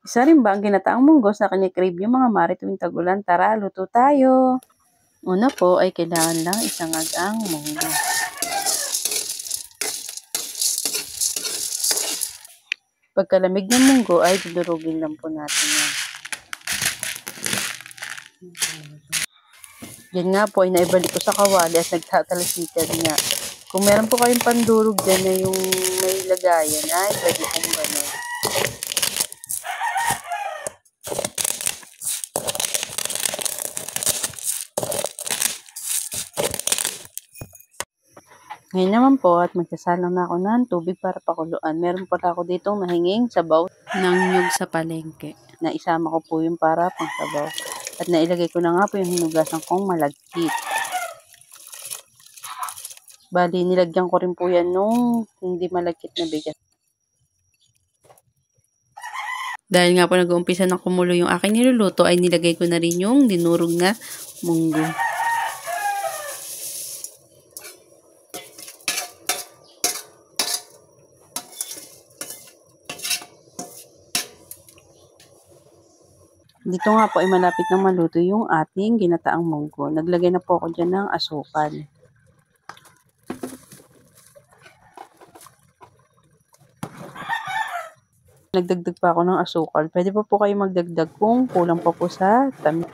Isa rin ba ang ginataang munggo na kini-crave yung mga mare tuwing tag-ulan? Tara, luto tayo! Una po ay kailangan lang isangag ang munggo. Pagkalamig ng munggo ay dudurugin lang po natin yan. Yan nga po ay naibalik ko sa kawali at nagtatalasikan nga. Kung meron po kayong pandurog dyan na yung may lagayan, ay pwede pong gano'n. Ngayon naman po at magsasalang na ako ng tubig para pakuluan. Meron pala ako ditong nahinging sabaw ng nyug sa palengke. Na isama ko po yung para pang sabaw. At nailagay ko na nga po yung hinugasan kong malagkit. Bali, nilagyan ko rin po yan nung hindi malagkit na bigas. Dahil nga po nag-uumpisa na kumulo yung aking niluluto, ay nilagay ko na rin yung dinurog na munggo. Dito nga po ay malapit na maluto yung ating ginataang munggo. Naglagay na po ako dyan ng asukal. Nagdagdag pa ako ng asukal. Pwede pa po kayo magdagdag kung kulang pa po sa tamis.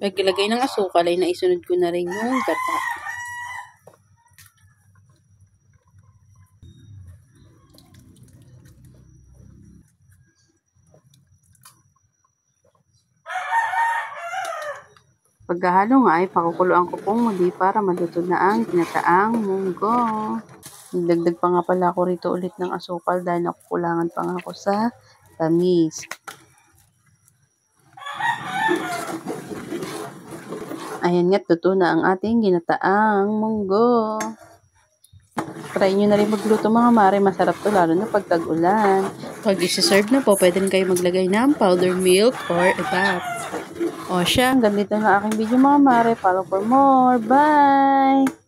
Pagkalagay ng asukal ay naisunod ko na rin yung gata. Pagkahalo nga ay pakukuluan ko pong muli para maluto na ang ginataang munggo. Nagdagdag pa nga pala ako rito ulit ng asukal dahil nakukulangan pa nga ako sa tamis. Ayan nga't luto na ang ating ginataang munggo. Try nyo na rin magluto mga mare, masarap to lalo na pag tag-ulan. Pag isi-serve na po, pwede rin kayo maglagay ng powdered milk or evap. O siya, hanggang dito na aking video mga mare. Follow for more. Bye!